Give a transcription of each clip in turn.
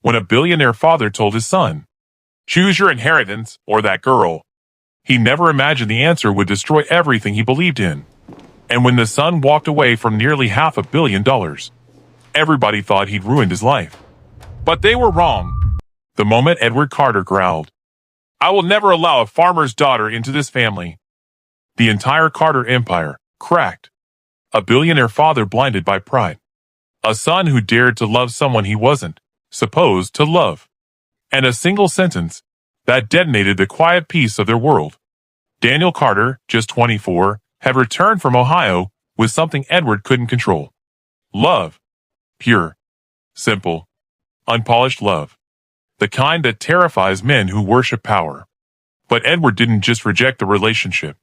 when a billionaire father told his son, "Choose your inheritance or that girl." He never imagined the answer would destroy everything he believed in. And when the son walked away from nearly $500 million, everybody thought he'd ruined his life. But they were wrong. The moment Edward Carter growled, "I will never allow a farmer's daughter into this family," the entire Carter empire cracked. A billionaire father blinded by pride. A son who dared to love someone he wasn't supposed to love. And a single sentence that detonated the quiet peace of their world. Daniel Carter, just 24, had returned from Ohio with something Edward couldn't control. Love. Pure. Simple. Unpolished love. The kind that terrifies men who worship power. But Edward didn't just reject the relationship.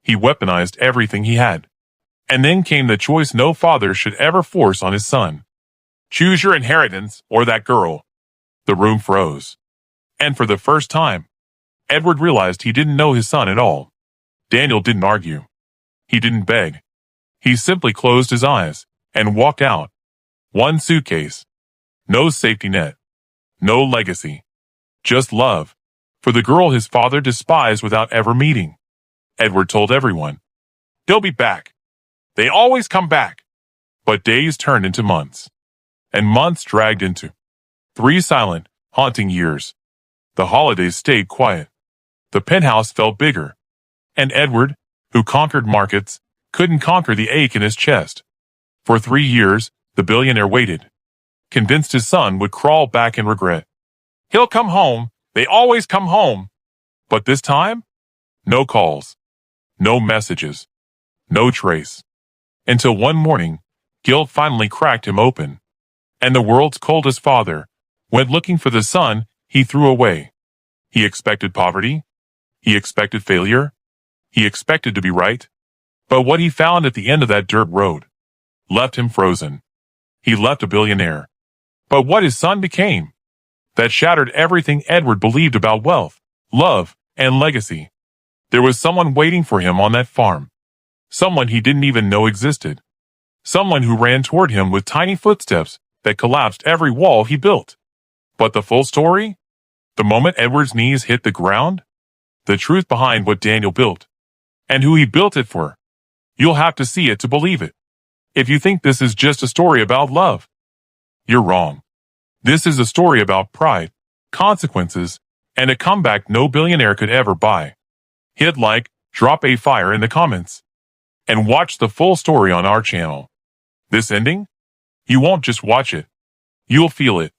He weaponized everything he had. And then came the choice no father should ever force on his son. Choose your inheritance or that girl. The room froze. And for the first time, Edward realized he didn't know his son at all. Daniel didn't argue. He didn't beg. He simply closed his eyes and walked out. One suitcase. No safety net. No legacy. Just love. For the girl his father despised without ever meeting. Edward told everyone, "They'll be back. They always come back." But days turned into months. And months dragged into 3 silent, haunting years. The holidays stayed quiet. The penthouse felt bigger. And Edward, who conquered markets, couldn't conquer the ache in his chest. For 3 years, the billionaire waited, convinced his son would crawl back in regret. "He'll come home. They always come home." But this time, no calls, no messages, no trace. Until one morning, guilt finally cracked him open. And the world's coldest father went looking for the son he threw away. He expected poverty. He expected failure. He expected to be right. But what he found at the end of that dirt road left him frozen. He left a billionaire. But what his son became, that shattered everything Edward believed about wealth, love, and legacy. There was someone waiting for him on that farm. Someone he didn't even know existed. Someone who ran toward him with tiny footsteps that collapsed every wall he built. But the full story? The moment Edward's knees hit the ground? The truth behind what Daniel built. And who he built it for. You'll have to see it to believe it. If you think this is just a story about love, you're wrong. This is a story about pride, consequences, and a comeback no billionaire could ever buy. Hit like, drop a fire in the comments, and watch the full story on our channel. This ending? You won't just watch it. You'll feel it.